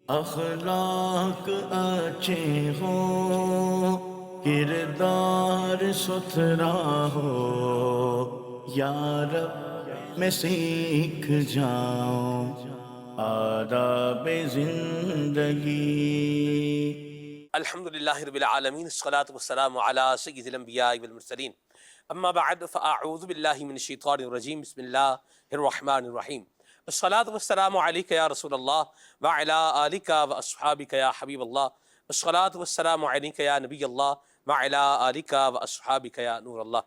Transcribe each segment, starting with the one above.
اخلاق اچھے ہوں، کردار ستھرا ہو، یا رب میں سیکھ جاؤں آداب زندگی۔ الحمد للہ رب العالمین، الصلاۃ والسلام علی سید الانبیاء والمرسلین، اما بعد فاعوذ باللہ من الشیطان الرجیم، بسم اللہ الرحمن الرحیم۔ الصلاۃ والسلام علیک یا رسول اللہ وعلی آلک واصحابک یا حبیب اللہ، الصلاۃ والسلام علیک یا نبی اللہ وعلی آلک واصحابک یا نور اللہ۔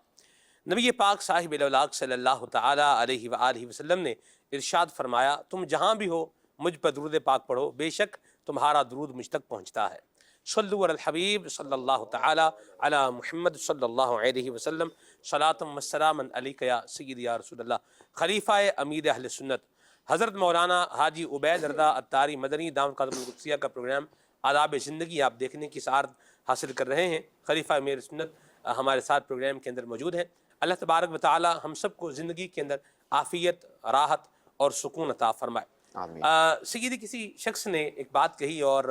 نبی پاک صاحب الاولاق صلی اللہ تعالی علیہ وآلہ وسلم نے ارشاد فرمایا، تم جہاں بھی ہو مجھ پر درود پاک پڑھو، بے شک تمہارا درود مجھ تک پہنچتا ہے۔ صلو علی الحبیب صلی اللہ تعالی علی محمد صلی اللہ علیہ وسلم، صلاۃ و سلام علیک یا سیدی یا رسول اللہ۔ خلیفہ امیر اہل سنت حضرت مولانا حاجی عبید رضا عطاری مدنی دامت قدم القدسیہ کا پروگرام آداب زندگی آپ دیکھنے کی سعادت حاصل کر رہے ہیں۔ خلیفہ امیر سنت ہمارے ساتھ پروگرام کے اندر موجود ہیں۔ اللہ تبارک و تعالی ہم سب کو زندگی کے اندر عافیت، راحت اور سکون عطا فرمائے، آمین۔ سیدی کسی شخص نے ایک بات کہی اور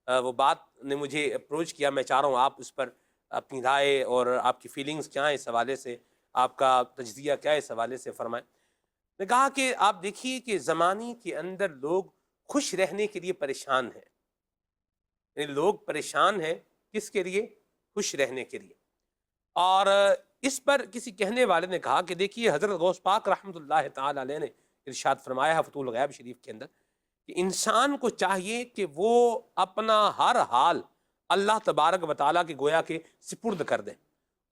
وہ بات نے مجھے اپروچ کیا، میں چاہ رہا ہوں آپ اس پر اپنی رائے اور آپ کی فیلنگز کیا ہیں اس حوالے سے، آپ کا تجزیہ کیا ہے اس حوالے سے فرمائیں۔ نے کہا کہ آپ دیکھیے کہ زمانے کے اندر لوگ خوش رہنے کے لیے پریشان ہیں، یعنی لوگ پریشان ہیں کس کے لیے؟ خوش رہنے کے لیے۔ اور اس پر کسی کہنے والے نے کہا کہ دیکھیے حضرت غوث پاک رحمۃ اللہ تعالی علیہ نے ارشاد فرمایا ہے فتح الغیب شریف کے اندر کہ انسان کو چاہیے کہ وہ اپنا ہر حال اللہ تبارک و تعالیٰ کے گویا کے سپرد کر دے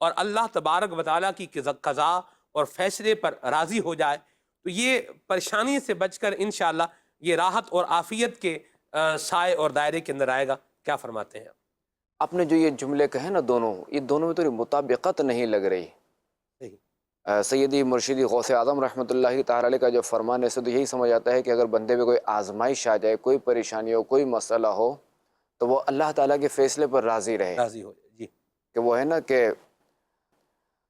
اور اللہ تبارک و تعالیٰ کی قضا اور فیصلے پر راضی ہو جائے، تو یہ پریشانی سے بچ کر انشاءاللہ یہ راحت اور عافیت کے سائے اور دائرے کے اندر آئے گا۔ کیا فرماتے ہیں آپ نے جو یہ جملے کہے نا دونوں، یہ دونوں میں تو مطابقت نہیں لگ رہی۔ سیدی مرشدی غوث اعظم رحمۃ اللہ تعالی علیہ کا جو فرمان ہے، سے تو یہی سمجھ آتا ہے کہ اگر بندے پہ کوئی آزمائش آ جائے، کوئی پریشانی ہو، کوئی مسئلہ ہو، تو وہ اللہ تعالیٰ کے فیصلے پر راضی رہے، راضی ہو جائے، جی، کہ وہ ہے نا کہ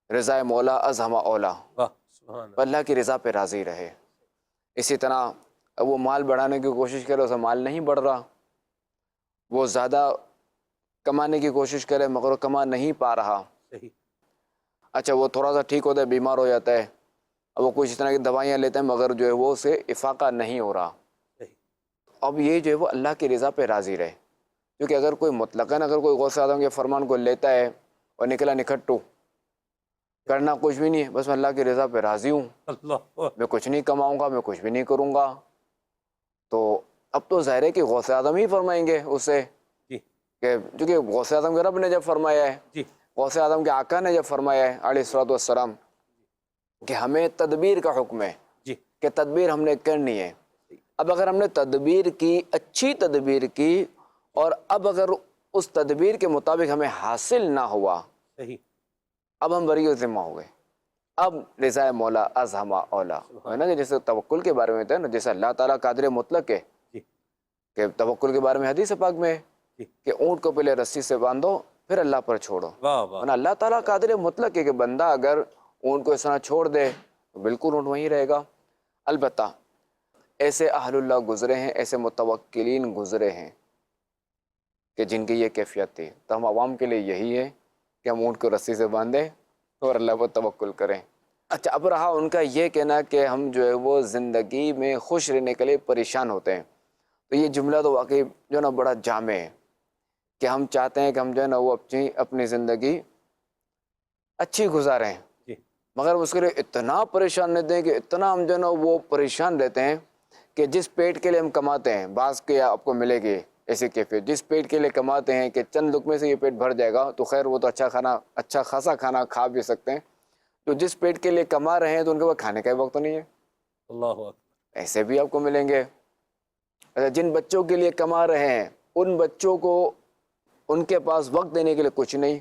رضا مولا از ہما اولا، اللہ کی رضا پہ راضی رہے۔ اسی طرح وہ مال بڑھانے کی کوشش کرے، اسے مال نہیں بڑھ رہا، وہ زیادہ کمانے کی کوشش کرے مگر وہ کما نہیں پا رہا، صحیح، اچھا وہ تھوڑا سا ٹھیک ہوتا ہے، بیمار ہو جاتا ہے، اب وہ کچھ اس طرح کی دوائیاں لیتے ہیں مگر جو ہے وہ اسے افاقہ نہیں ہو رہا، اب یہ جو ہے وہ اللہ کی رضا پہ راضی رہے۔ کیونکہ اگر کوئی مطلقاً اگر کوئی غوث اعظم کے فرمان کو لیتا ہے اور نکلا نکھٹو، کرنا کچھ بھی نہیں ہے، بس میں اللہ کی رضا پہ راضی ہوں، میں کچھ نہیں کماؤں گا، میں کچھ بھی نہیں کروں گا، تو اب تو ظاہر ہے کہ غوث اعظم ہی فرمائیں گے اس سے، کہ چونکہ غوث اعظم کے رب نے جب فرمایا ہے، غوث اعظم کے آقا نے جب فرمایا ہے علیہ الصلوۃ والسلام کہ ہمیں تدبیر کا حکم ہے، کہ تدبیر ہم نے کرنی ہے۔ اب اگر ہم نے تدبیر کی، اچھی تدبیر کی، اور اب اگر اس تدبیر کے مطابق ہمیں حاصل نہ ہوا، اب ہم بری ذمہ ہو گئے، اب رضا مولا از ہما اولا ہے نا، جیسے توکل کے بارے میں ہے نا، جیسے اللہ تعالیٰ قادر مطلق ہے، کہ توکل کے بارے میں حدیث پاک میں ہے کہ اونٹ کو پہلے رسی سے باندھو پھر اللہ پر چھوڑو، اللہ تعالیٰ قادر مطلق ہے کہ بندہ اگر اونٹ کو اس طرح چھوڑ دے تو بالکل اونٹ وہیں رہے گا۔ البتہ ایسے اہل اللہ گزرے ہیں، ایسے متوکلین گزرے ہیں کہ جن کی یہ کیفیت تھی، تو ہم عوام کے لیے یہی ہے کہ ہم اونٹ کو رسی سے باندھیں اور اللہ پر توکل کریں۔ اچھا، اب رہا ان کا یہ کہنا کہ ہم جو ہے وہ زندگی میں خوش رہنے کے لیے پریشان ہوتے ہیں، تو یہ جملہ تو واقعی جو ہے نا بڑا جامع ہے، کہ ہم چاہتے ہیں کہ ہم جو ہے نا وہ اپنی زندگی اچھی گزاریں، مگر اس کے لیے اتنا پریشان رہتے ہیں کہ اتنا ہم جو ہے نا وہ پریشان رہتے ہیں کہ جس پیٹ کے لیے ہم کماتے ہیں، بعض کے آپ کو ملے گی ایسی کیفیت، جس پیٹ کے لیے کماتے ہیں کہ چند لقمے سے یہ پیٹ بھر جائے گا، تو خیر وہ تو اچھا خاصا کھانا کھا بھی سکتے ہیں، تو جس پیٹ کے لیے کما رہے ہیں تو ان کے پاس کھانے کا وقت نہیں ہے، اللہ اکبر، ایسے بھی آپ کو ملیں گے۔ جن بچوں کے لیے کما رہے ہیں ان بچوں کو ان کے پاس وقت دینے کے لیے کچھ نہیں،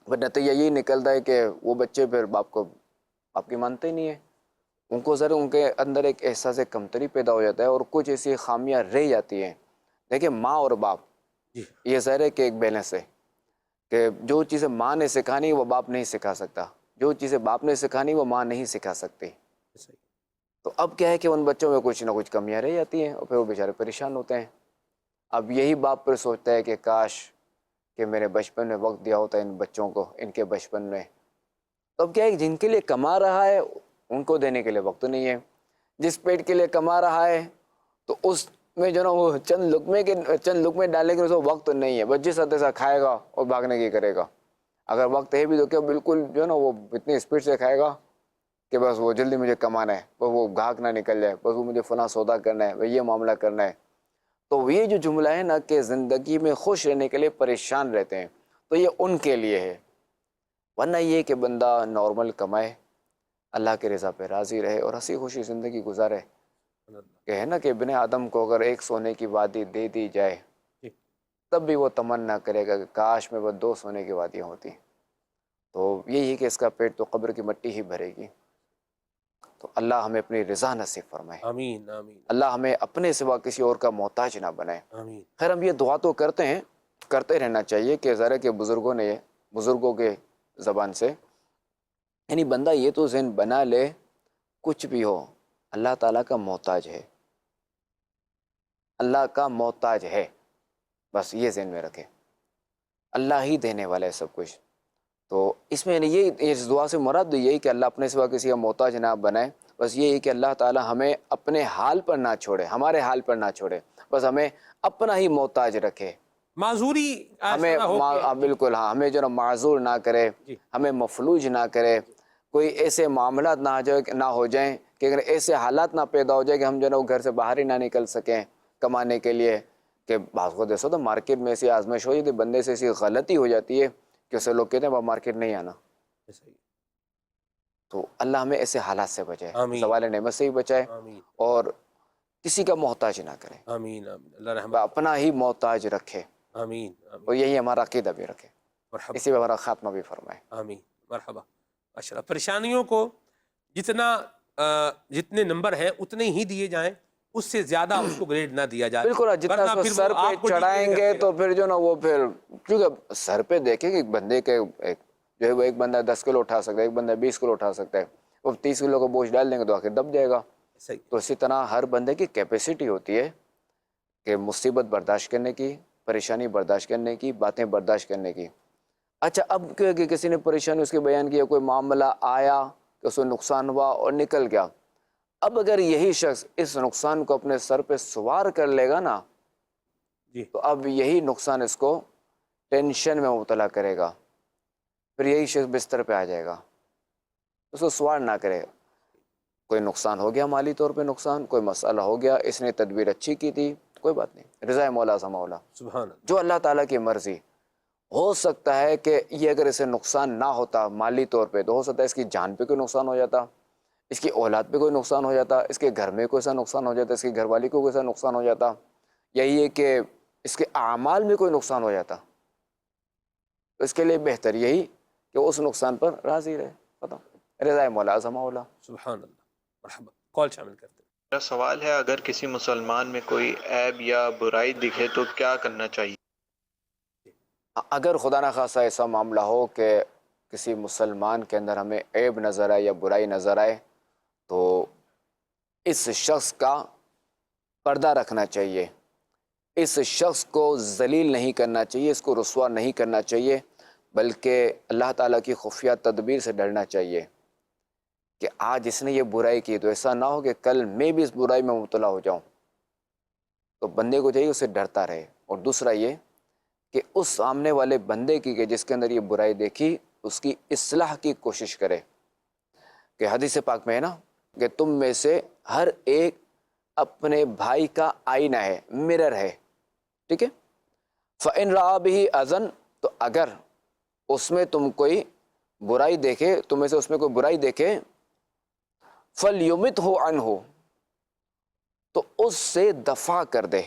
بٹ نتیجہ یہی نکلتا ہے کہ وہ بچے پھر باپ کی مانتے ہی نہیں ہیں، ان کو ذرا ان کے اندر ایک احساس کمتری پیدا ہو جاتا ہے اور کچھ ایسی خامیاں رہ جاتی ہیں۔ دیکھیں ماں اور باپ یہ ظاہر ہے کہ ایک بیلنس ہے، کہ جو چیزیں ماں نے سکھانی وہ باپ نہیں سکھا سکتا، جو چیزیں باپ نے سکھانی وہ ماں نہیں سکھا سکتی، تو اب کیا ہے کہ ان بچوں میں کچھ نہ کچھ کمیاں رہ جاتی ہیں اور پھر وہ بیچارے پریشان ہوتے ہیں۔ اب یہی باپ پھر سوچتا ہے کہ کاش کہ میرے بچپن میں وقت دیا ہوتا ان بچوں کو، ان کے بچپن میں. تو اب کیا ہے، جن کے لیے کما رہا ہے ان کو دینے کے لیے وقت نہیں ہے. جس پیٹ کے لیے کما رہا ہے تو اس میں جو نا وہ چند لقمے ڈالنے کے لیے اس کو وقت نہیں ہے. بس جس حد سے کھائے گا اور بھاگنے کی کرے گا. اگر وقت ہے بھی تو کیا بالکل جو ہے نا وہ اتنی اسپیڈ سے کھائے گا کہ بس وہ جلدی مجھے کمانا ہے، بس وہ گھاگ نہ نکل جائے، بس وہ مجھے فلاں سودا کرنا ہے، یہ معاملہ کرنا ہے. تو یہ جو جملہ ہے نا کہ زندگی میں خوش رہنے کے لیے پریشان رہتے ہیں، تو یہ ان کے لیے ہے. ورنہ یہ کہ بندہ نارمل کمائے، اللہ کی رضا پہ راضی رہے اور ہنسی خوشی زندگی گزارے. کہ ہے نا کہ ابن آدم کو اگر ایک سونے کی وادی دے دی جائے تب بھی وہ تمنا کرے گا کہ کاش میں وہ 2 سونے کی وادیاں ہوتی. تو یہی کہ اس کا پیٹ تو قبر کی مٹی ہی بھرے گی. تو اللہ ہمیں اپنی رضا نصیب فرمائے. آمین آمین اللہ ہمیں اپنے سوا کسی اور کا محتاج نہ بنائے. آمین. خیر ہم یہ دعا تو کرتے ہیں، کرتے رہنا چاہیے کہ ذرا کہ بزرگوں کے زبان سے یعنی بندہ یہ تو ذہن بنا لے کچھ بھی ہو اللہ تعالیٰ کا محتاج ہے، اللہ کا محتاج ہے. بس یہ ذہن میں رکھے، اللہ ہی دینے والا ہے سب کچھ. تو اس میں یہی اس دعا سے مراد یہی کہ اللہ اپنے سوا کسی کا محتاج نہ بنائے. بس یہی کہ اللہ تعالیٰ ہمیں اپنے حال پر نہ چھوڑے، ہمارے حال پر نہ چھوڑے، بس ہمیں اپنا ہی محتاج رکھے. معذوری ہمیں بالکل ہاں، ہمیں جو نا معذور نہ کرے، ہمیں مفلوج نہ کرے. کوئی ایسے معاملات نہ ہو جائیں کہ اگر ایسے حالات نہ پیدا ہو جائے کہ ہم جو نا وہ گھر سے باہر ہی نہ نکل سکیں کمانے کے لیے. کہ بعض کو دیکھو تو مارکیٹ میں ایسی آزمائش ہو جاتی ہے، بندے سے ایسی غلطی ہو جاتی ہے کہ اسے لوگ کہتے ہیں وہ مارکیٹ نہیں آنا. تو اللہ ہمیں ایسے حالات سے بچائے، زوال نعمت سے ہی بچائے اور کسی کا محتاج نہ کرے. آمین آمین. اللہ رحمت. اپنا ہی محتاج رکھے آمین آمین. اور یہی ہمارا عقیدہ بھی رکھے، مرحبا. اسی پہ ہمارا خاتمہ بھی فرمائے. آمین. مرحبا. ماشاء اللہ. پریشانیوں کو جتنے نمبر ہیں اتنے ہی دیے جائیں، اس سے زیادہ اس کو گریڈ نہ دیا جائے. بالکل، جتنا اس کو سر پہ چڑھائیں گے تو پھر جو نا وہ پھر کیونکہ سر پہ دیکھیں کہ بندے کے جو ہے وہ ایک بندہ 10 کلو اٹھا سکتا ہے، ایک بندہ 20 کلو اٹھا سکتا ہے، وہ 30 کلو کا بوجھ ڈال دیں گے تو آخر دب جائے گا. تو اسی طرح ہر بندے کی کیپیسٹی ہوتی ہے کہ مصیبت برداشت کرنے کی، پریشانی برداشت کرنے کی، باتیں برداشت کرنے کی. اچھا اب کہ کسی نے پریشانی اس کے بیان کیا، کوئی معاملہ آیا کہ اس کو نقصان ہوا اور نکل گیا. اب اگر یہی شخص اس نقصان کو اپنے سر پہ سوار کر لے گا نا تو اب یہی نقصان اس کو ٹینشن میں مبتلا کرے گا. پھر یہی شخص بستر پہ آ جائے گا. اس کو سوار نہ کرے. کوئی نقصان ہو گیا، مالی طور پہ نقصان، کوئی مسئلہ ہو گیا، اس نے تدبیر اچھی کی تھی، کوئی بات نہیں، رضا مولا سا مولا. سبحان اللہ. جو اللہ تعالیٰ کی مرضی. ہو سکتا ہے کہ یہ اگر اسے نقصان نہ ہوتا مالی طور پہ تو ہو سکتا ہے اس کی جان پہ کوئی نقصان ہو جاتا، اس کی اولاد پہ کوئی نقصان ہو جاتا، اس کے گھر میں کوئی سا نقصان ہو جاتا، اس کی گھر والی کو کوئی سا نقصان ہو جاتا، یہی ہے کہ اس کے اعمال میں کوئی نقصان ہو جاتا. تو اس کے لیے بہتر یہی کہ اس نقصان پر راضی رہے. پتہ رضا مولا اعظم مولا. سبحان اللہ. مرحبا. کال شامل کرتے ہیں. میرا سوال ہے، اگر کسی مسلمان میں کوئی عیب یا برائی دکھے تو کیا کرنا چاہیے؟ اگر خدا نخواستہ ایسا معاملہ ہو کہ کسی مسلمان کے اندر ہمیں عیب نظر آئے یا برائی نظر آئے تو اس شخص کا پردہ رکھنا چاہیے، اس شخص کو ذلیل نہیں کرنا چاہیے، اس کو رسوا نہیں کرنا چاہیے، بلکہ اللہ تعالیٰ کی خفیہ تدبیر سے ڈرنا چاہیے کہ آج اس نے یہ برائی کی تو ایسا نہ ہو کہ کل میں بھی اس برائی میں مبتلا ہو جاؤں. تو بندے کو چاہیے اسے ڈرتا رہے. اور دوسرا یہ کہ اس سامنے والے بندے کی کہ جس کے اندر یہ برائی دیکھی اس کی اصلاح کی کوشش کرے. کہ حدیث پاک میں ہے نا کہ تم میں سے ہر ایک اپنے بھائی کا آئینہ ہے، مرر ہے، ٹھیک ہے. فَإِن رَآ بِهِ أَذًا، تو اگر اس میں تم کوئی برائی دیکھے، تم میں سے اس میں کوئی برائی دیکھے، فَلْيُمِتْهُ عَنْهُ، تو اس سے دفع کر دے،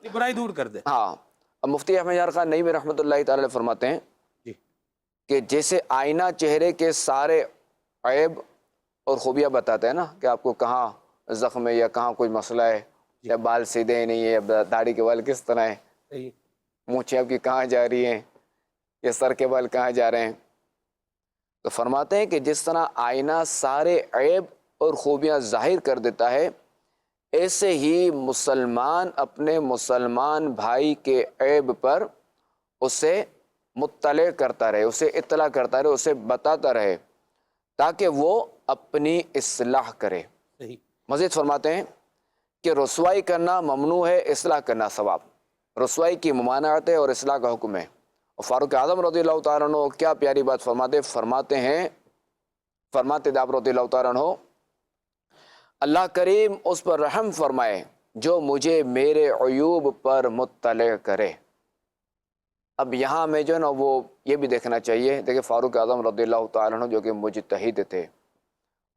برائی دور کر دے. ہاں. اب مفتی احمد یار خان نعیمی رحمۃ اللہ تعالی علیہ فرماتے ہیں کہ جیسے آئینہ چہرے کے سارے عیب اور خوبیاں بتاتے ہیں نا کہ آپ کو کہاں زخم ہے یا کہاں کوئی مسئلہ ہے، یا بال سیدھے نہیں ہے، یا داڑھی کے بال کس طرح ہیں، مونچھیں آپ کی کہاں جا رہی ہیں، یا سر کے بال کہاں جا رہے ہیں. تو فرماتے ہیں کہ جس طرح آئینہ سارے عیب اور خوبیاں ظاہر کر دیتا ہے، ایسے ہی مسلمان اپنے مسلمان بھائی کے عیب پر اسے مطلع کرتا رہے، اسے اطلاع کرتا رہے، اسے بتاتا رہے تاکہ وہ اپنی اصلاح کرے۔ صحیح۔ مزید فرماتے ہیں کہ رسوائی کرنا ممنوع ہے، اصلاح کرنا ثواب۔ رسوائی کی ممانعت ہے اور اصلاح کا حکم ہے۔ اور فاروق اعظم رضی اللہ تعالیٰ عنہ کیا پیاری بات فرماتے ہیں، فرماتے تھے آپ رضی اللہ تعالیٰ عنہ، اللہ کریم اس پر رحم فرمائے جو مجھے میرے عیوب پر مطلع کرے۔ اب یہاں ہمیں جو ہے نا وہ یہ بھی دیکھنا چاہیے، دیکھیں فاروق اعظم رضی اللہ تعالیٰ عنہ جو کہ مجتہد تھے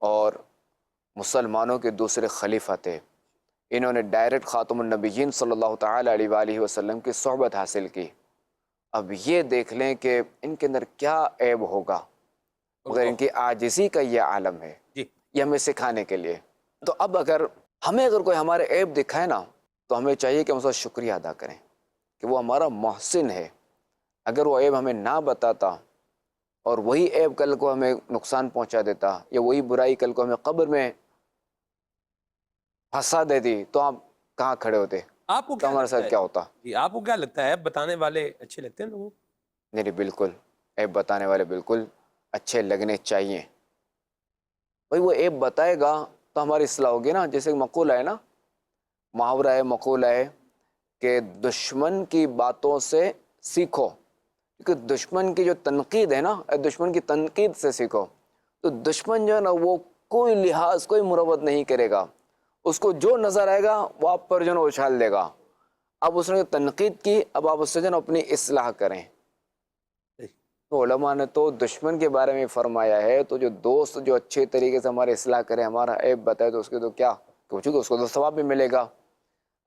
اور مسلمانوں کے دوسرے خلیفہ تھے، انہوں نے ڈائریکٹ خاتم النبیین صلی اللہ تعالیٰ علیہ وآلہ وسلم کی صحبت حاصل کی۔ اب یہ دیکھ لیں کہ ان کے اندر کیا عیب ہوگا مگر ان کی عاجزی کا یہ عالم ہے، جی یہ ہمیں سکھانے کے لیے۔ تو اب اگر کوئی ہمارے عیب دکھائے نا تو ہمیں چاہیے کہ ہم اس کا شکریہ ادا کریں کہ وہ ہمارا محسن ہے۔ اگر وہ عیب ہمیں نہ بتاتا اور وہی عیب کل کو ہمیں نقصان پہنچا دیتا یا وہی برائی کل کو ہمیں قبر میں پھنسا دیتی تو آپ کہاں کھڑے ہوتے، آپ کو تو ہمارے ساتھ کیا ہوتا؟ جی آپ کو کیا لگتا ہے بتانے والے اچھے لگتے ہیں لوگوں کو؟ نہیں بالکل، عیب بتانے والے بالکل اچھے لگنے چاہیے۔ بھائی وہ عیب بتائے گا تو ہماری اصلاح ہوگی نا۔ جیسے مقولہ ہے نا، محاورہ ہے، مقولہ ہے کہ دشمن کی باتوں سے سیکھو، کیونکہ دشمن کی جو تنقید ہے نا، دشمن کی تنقید سے سیکھو۔ تو دشمن جو ہے نا وہ کوئی لحاظ، کوئی مروت نہیں کرے گا، اس کو جو نظر آئے گا وہ آپ پر جو ہے نا اچھال دے گا۔ اب اس نے تنقید کی، اب آپ اس سے جو ہے نا اپنی اصلاح کریں۔ تو علماء نے تو دشمن کے بارے میں فرمایا ہے، تو جو دوست جو اچھے طریقے سے ہماری اصلاح کرے، ہمارا عیب بتائے، تو اس کے تو کیا، چونکہ اس کو تو ثواب بھی ملے گا۔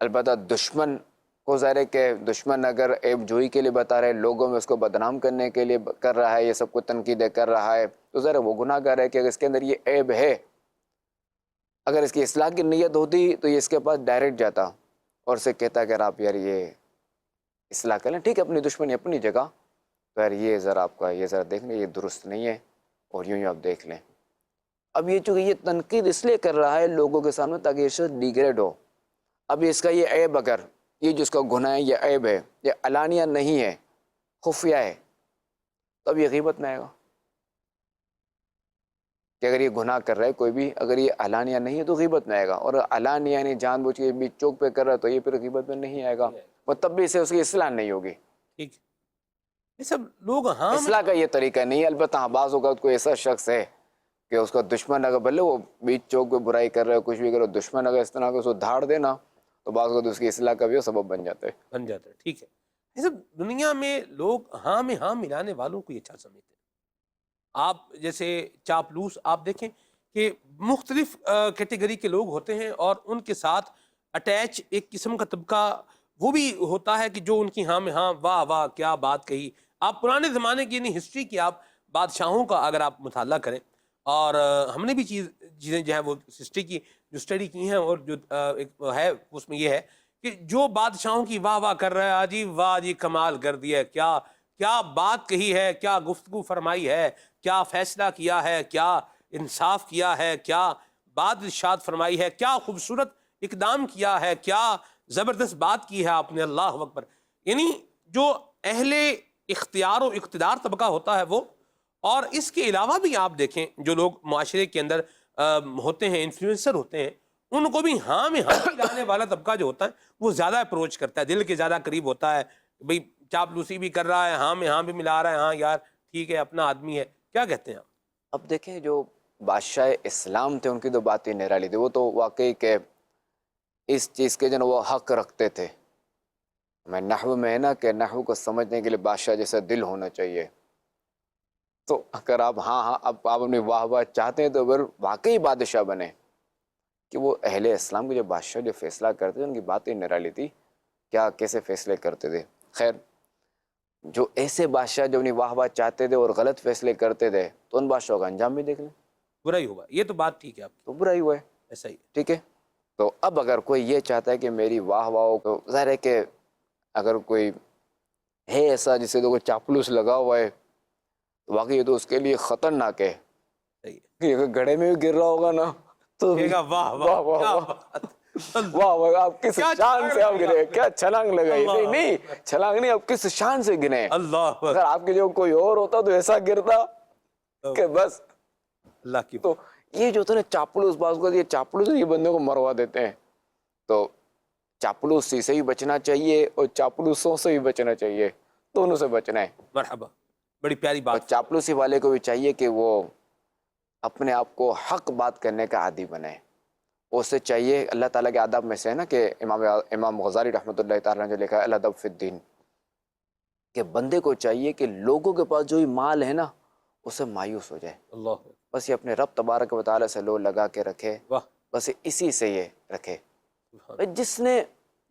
البتہ دشمن کو ظاہر ہے کہ دشمن اگر عیب جوئی کے لیے بتا رہے، لوگوں میں اس کو بدنام کرنے کے لیے کر رہا ہے، یہ سب کو تنقیدیں کر رہا ہے، تو ظاہر ہے وہ گناہ گار ہے کہ اگر اس کے اندر یہ عیب ہے، اگر اس کی اصلاح کی نیت ہوتی تو یہ اس کے پاس ڈائریکٹ جاتا اور اسے کہتا کہ آپ یار یہ اصلاح کر لیں، ٹھیک ہے اپنی دشمنی اپنی جگہ، تو یار یہ ذرا آپ کا یہ ذرا دیکھ لیں، یہ درست نہیں ہے، اور یوں آپ دیکھ لیں۔ اب یہ چونکہ یہ تنقید اس لیے کر رہا ہے لوگوں کے سامنے تاکہ یہ شخص ڈیگریڈ ہو۔ اب اس کا یہ عیب، اگر یہ جو اس کا گناہ ہے، یہ عیب ہے، یہ علانیہ نہیں ہے، خفیہ ہے، تو اب یہ غیبت میں آئے گا کہ اگر یہ گناہ کر رہا ہے کوئی بھی، اگر یہ علانیہ نہیں ہے تو غیبت میں آئے گا، اور علانیہ یعنی جان بوجھ کے بیچ چوک پہ کر رہا ہے تو یہ پھر غیبت میں نہیں آئے گا، اور تب بھی اسے اس کی اصلاح نہیں ہوگی۔ ٹھیک، یہ سب لوگ ہاں اصلاح کا یہ طریقہ نہیں ہے۔ البتہ ہاں بعض اوقات کوئی ایسا شخص ہے کہ اس کا دشمن اگر بھلے وہ بیچ چوک پہ برائی کر رہے ہو، کچھ بھی کرو، دشمن اگر اس طرح کو اس کو دھاڑ دینا تو بعض اوقات اس کی اصلاح کا بھی وہ سبب بن جاتا ہے۔ بن جاتا ہے۔ ٹھیک ہے، یہ سب دنیا میں لوگ ہاں میں ہاں ملانے والوں کو یہ اچھا سمجھتے ہیں۔ آپ جیسے چاپلوس آپ دیکھیں کہ مختلف کیٹیگری کے لوگ ہوتے ہیں، اور ان کے ساتھ اٹیچ ایک قسم کا طبقہ وہ بھی ہوتا ہے کہ جو ان کی ہاں میں ہاں، واہ واہ کیا بات کہی۔ آپ پرانے زمانے کی یعنی ہسٹری کی آپ بادشاہوں کا اگر آپ مطالعہ کریں، اور ہم نے بھی چیزیں جو ہے وہ ہسٹری کی جو اسٹڈی کی ہیں، اور جو ایک ہے اس میں یہ ہے کہ جو بادشاہوں کی واہ واہ کر رہا ہے، جی واہ جی کمال کر دیا ہے، کیا کیا بات کہی ہے، کیا گفتگو فرمائی ہے، کیا فیصلہ کیا ہے، کیا انصاف کیا ہے، کیا بات ارشاد فرمائی ہے، کیا خوبصورت اقدام کیا ہے، کیا زبردست بات کی ہے آپ نے، اللہ اکبر۔ یعنی جو اہل اختیار و اقتدار طبقہ ہوتا ہے وہ، اور اس کے علاوہ بھی آپ دیکھیں جو لوگ معاشرے کے اندر ہوتے ہیں، انفلوئنسر ہوتے ہیں، ان کو بھی ہاں میں ہاں ملانے والا طبقہ جو ہوتا ہے وہ زیادہ اپروچ کرتا ہے، دل کے زیادہ قریب ہوتا ہے۔ بھئی چاپلوسی بھی کر رہا ہے، ہاں میں ہاں بھی ملا رہا ہے، ہاں یار ٹھیک ہے اپنا آدمی ہے۔ کیا کہتے ہیں آپ؟ اب دیکھیں جو بادشاہ اسلام تھے ان کی تو بات ہی نرالی تھی، وہ تو واقعی کہ اس چیز کے جو نا وہ حق رکھتے تھے۔ میں نحو میں ہے نا کہ نحو کو سمجھنے کے لیے بادشاہ جیسا دل ہونا چاہیے۔ تو اگر آپ ہاں اب آپ اپنی واہ واہ چاہتے ہیں تو اگر واقعی بادشاہ بنے، کہ وہ اہل اسلام کے جو بادشاہ جو فیصلہ کرتے تھے ان کی بات ہی نرالی تھی، کیا کیسے فیصلے کرتے تھے۔ خیر، جو ایسے بادشاہ جو اپنی واہ واہ چاہتے تھے اور غلط فیصلے کرتے تھے تو ان بادشاہوں کا انجام بھی دیکھ لیں، برا ہی ہوگا، یہ تو بات ٹھیک ہے آپ کی، تو برا ہی ہوا ہے۔ ایسا ہی ہے۔ ٹھیک ہے، تو اب اگر کوئی یہ چاہتا ہے کہ میری واہ واہ کو، ظاہر ہے کہ اگر کوئی ہے ایسا جسے تو کوئی چاپلوس لگا ہوا ہے تو واقعی یہ تو اس کے لیے خطرناک ہے صحیح ہے، کہ اگر گڑھے میں بھی گر رہا ہوگا نا تو کہے گا واہ واہ واہ واہ کیا واہ، بات، واہ واہ آپ کس شان سے آپ گنے, کیا چھلانگ لگائی. نہیں نہیں چھلانگ نہیں, آپ کس شان سے گنے. اللہ اگر آپ کے جو کوئی اور ہوتا تو ایسا گرتا کہ بس. اللہ کی. تو یہ جو ہوتا ہے نا چاپلوس, باز کو یہ چاپلوس یہ بندوں کو مروا دیتے ہیں. تو چاپلوسی سے بھی بچنا چاہیے اور چاپلوسوں سے بھی بچنا چاہیے, دونوں سے بچنا ہے. مرحبا, بڑی پیاری اور بات. چاپلوسی والے کو بھی چاہیے کہ وہ اپنے آپ کو حق بات کرنے کا عادی بنائے. اس سے چاہیے, اللہ تعالیٰ کے آداب میں سے ہے نا کہ امام غزالی رحمۃ اللہ تعالیٰ نے جو لکھا ہے الادب فی الدین, کہ بندے کو چاہیے کہ لوگوں کے پاس جو بھی مال ہے نا اس سے مایوس ہو جائے, اللہ, بس یہ اپنے رب تبارک و تعالیٰ سے لو لگا کے رکھے, واہ, بس اسی سے یہ رکھے.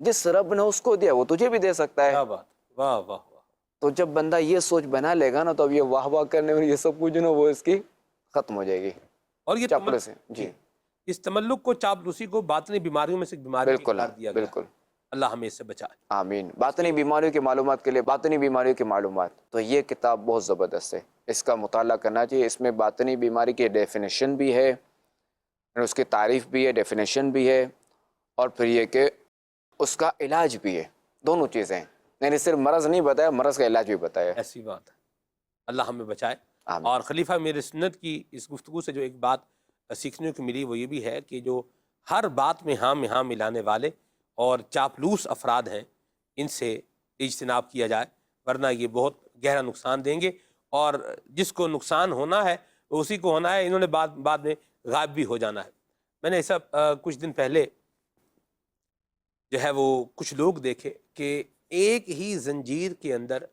جس رب نے اس کو دیا وہ تجھے بھی دے سکتا ہے. کیا بات, واہ واہ واہ. تو جب بندہ یہ سوچ بنا لے گا نا تو اب یہ واہ واہ کرنے میں یہ سب کچھ نا وہ اس کی ختم ہو جائے گی. اور یہ چاپلوسی, جی اس تملق کو, چاپلوسی کو باطنی بیماریوں میں سے ایک بیماری بالکل قرار دیا گیا. بالکل. اللہ ہمیں اس سے بچائے. آمین. باطنی بیماریوں کی معلومات کے لیے باطنی بیماریوں کی معلومات, تو یہ کتاب بہت زبردست ہے, اس کا مطالعہ کرنا چاہیے. اس میں باطنی بیماری کی ڈیفینیشن بھی ہے, اس کی تعریف بھی ہے, ڈیفینیشن بھی ہے, اور پھر یہ کہ اس کا علاج بھی ہے. دونوں چیزیں, یعنی صرف مرض نہیں بتایا, مرض کا علاج بھی بتایا. ایسی بات ہے. اللہ ہمیں بچائے. آمین. اور خلیفہ میرے سنت کی اس گفتگو سے جو ایک بات سیکھنے کو ملی وہ یہ بھی ہے کہ جو ہر بات میں ہاں ملانے والے اور چاپلوس افراد ہیں ان سے اجتناب کیا جائے, ورنہ یہ بہت گہرا نقصان دیں گے, اور جس کو نقصان ہونا ہے اسی کو ہونا ہے. انہوں نے بعد میں غائب بھی ہو جانا ہے. میں نے ایسا کچھ دن پہلے جو ہے وہ کچھ لوگ دیکھے کہ ایک ہی زنجیر کے اندر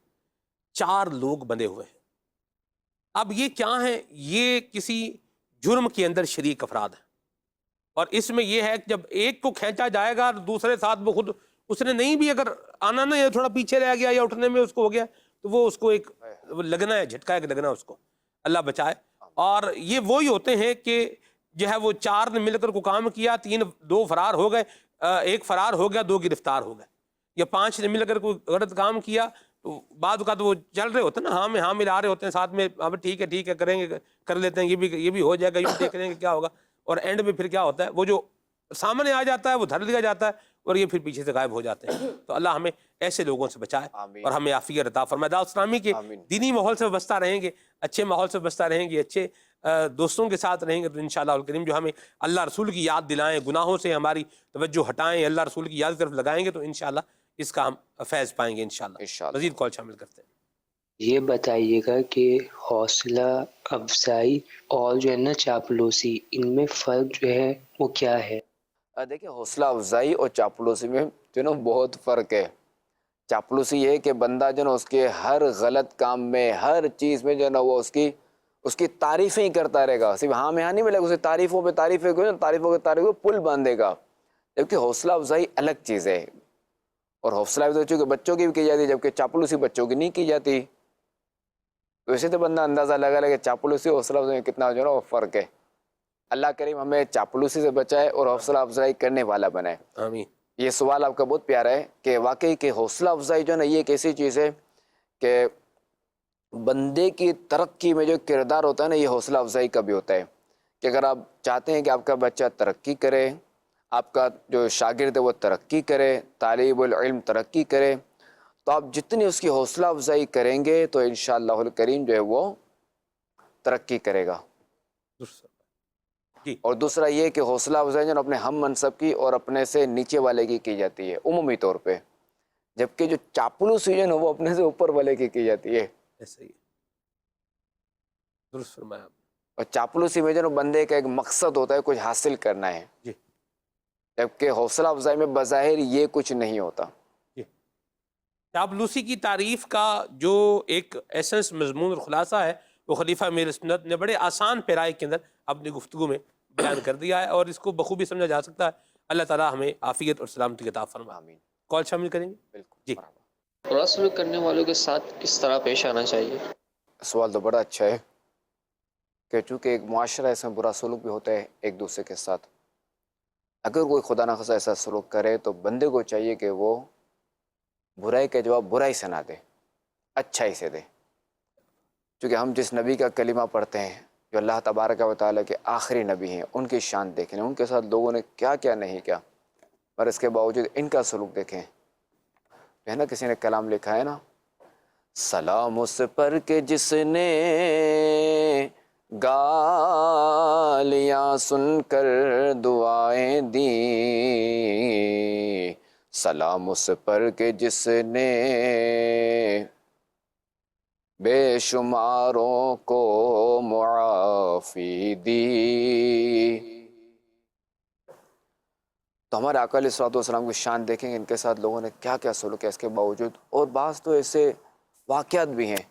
4 لوگ بندھے ہوئے ہیں. اب یہ کیا ہیں؟ یہ کسی جرم کے اندر شریک افراد ہیں, اور اس میں یہ ہے کہ جب ایک کو کھینچا جائے گا دوسرے ساتھ وہ خود اس نے نہیں بھی اگر آنا نا, یا تھوڑا پیچھے رہ گیا یا اٹھنے میں اس کو ہو گیا تو وہ اس کو ایک لگنا ہے, جھٹکا ایک لگنا اس کو. اللہ بچائے. اور یہ وہی ہوتے ہیں کہ جو ہے وہ 4 نے مل کر کو کام کیا, 2 فرار ہو گئے, 1 فرار ہو گیا, 2 گرفتار ہو گئے, یا 5 نے مل کر کوئی غلط کام کیا. تو بعد اوقات وہ چل رہے ہوتے ہیں نا, ہاں ملا رہے ہوتے ہیں ساتھ میں, اب ٹھیک ہے کریں گے, کر لیتے ہیں, یہ بھی ہو جائے گا, یہ بھی دیکھ لیں گے کیا ہوگا. اور اینڈ میں پھر کیا ہوتا ہے, وہ جو سامنے آ جاتا ہے وہ دھر دیا جاتا ہے, اور یہ پھر پیچھے سے غائب ہو جاتے ہیں. تو اللہ ہمیں ایسے لوگوں سے بچائے اور ہمیں عافیت عطا فرمائے. دعوت اسلامی کے دینی ماحول سے بستہ رہیں گے, اچھے ماحول سے بستہ رہیں گے, اچھے دوستوں کے ساتھ رہیں گے, تو انشاءاللہ الکریم جو ہمیں اللہ رسول کی یاد دلائیں, گناہوں سے ہماری توجہ ہٹائیں, اللہ رسول کی یاد کی طرف لگائیں گے, تو انشاءاللہ اس کا ہم فیض پائیں گے انشاءاللہ. مزید کال شامل کرتے ہیں. یہ بتائیے گا کہ حوصلہ افزائی اور جو ہے نا چاپلوسی, ان میں فرق جو ہے وہ کیا ہے؟ دیکھیں حوصلہ افزائی اور چاپلوسی میں جو نا بہت فرق ہے. چاپلوسی یہ ہے کہ بندہ جو نا اس کے ہر غلط کام میں, ہر چیز میں جو نا وہ اس کی تعریفیں ہی کرتا رہے گا, صرف ہاں میں ہاں نہیں ملے گا, اسے تعریفوں پہ تعریفیں تعریفوں پل باندھے گا. جبکہ حوصلہ افزائی الگ چیز ہے, اور حوصلہ افزائی چونکہ بچوں کی بھی کی جاتی ہے, جبکہ چاپلوسی بچوں کی نہیں کی جاتی. تو اسے تو بندہ اندازہ لگا کہ چاپلوسی اور حوصلہ افزائی میں کتنا جو ہے نا وہ فرق ہے. اللہ کریم ہمیں چاپلوسی سے بچائے اور حوصلہ افزائی کرنے والا بنائے. آمین. یہ سوال آپ کا بہت پیارا ہے کہ واقعی کہ حوصلہ افزائی جو ہے نا یہ ایک ایسی چیز ہے کہ بندے کی ترقی میں جو کردار ہوتا ہے نا, یہ حوصلہ افزائی کا بھی ہوتا ہے. کہ اگر آپ چاہتے ہیں کہ آپ کا بچہ ترقی کرے, آپ کا جو شاگرد ہے وہ ترقی کرے, طالب العلم ترقی کرے, تو آپ جتنی اس کی حوصلہ افزائی کریں گے تو انشاءاللہ الکریم جو ہے وہ ترقی کرے گا. جی. اور دوسرا یہ کہ حوصلہ افزائی جو اپنے ہم منصب کی اور اپنے سے نیچے والے کی جاتی ہے عمومی طور پہ, جبکہ جو چاپلوسی ہے وہ اپنے سے اوپر والے کی جاتی ہے. ایسا ہی درست فرمایا. اور چاپلوسی میں جو بندے کا ایک مقصد ہوتا ہے کچھ حاصل کرنا ہے, جی. جبکہ حوصلہ افزائی میں بظاہر یہ کچھ نہیں ہوتا. چاپلوسی کی تعریف کا جو ایک ایسنس, مضمون اور خلاصہ ہے وہ خلیفہ میرے سنت نے بڑے آسان پیرائے کے اندر اپنی گفتگو میں بیان کر دیا ہے, اور اس کو بخوبی سمجھا جا سکتا ہے. اللہ تعالیٰ ہمیں عافیت اور سلامتی عطا فرمائے. آمین. کال شامل کریں گے. بالکل. جی. برا سلوک کرنے والوں کے ساتھ کس طرح پیش آنا چاہیے؟ سوال تو بڑا اچھا ہے کہ چونکہ ایک معاشرہ ہے, اس میں برا سلوک بھی ہوتا ہے ایک دوسرے کے ساتھ. اگر کوئی خدا نخواستہ ایسا سلوک کرے تو بندے کو چاہیے کہ وہ برائی کا جواب برائی سے نہ دے, اچھائی سے دے. چونکہ ہم جس نبی کا کلمہ پڑھتے ہیں جو اللہ تبارک و تعالیٰ کے آخری نبی ہیں, ان کی شان دیکھیں, ان کے ساتھ لوگوں نے کیا کیا نہیں کیا. اور اس کے باوجود ان کا سلوک دیکھیں. ہے نا کسی نے کلام لکھا ہے نا, سلام اس پر کہ جس نے گالیاں سن کر دعائیں دیں, سلام اس پر کہ جس نے بے شماروں کو معافی دی. تو ہمارے آقا علیہ الصلوۃ والسلام کی شان دیکھیں گے, ان کے ساتھ لوگوں نے کیا کیا سلوک کیا اس کے باوجود. اور بعض تو ایسے واقعات بھی ہیں.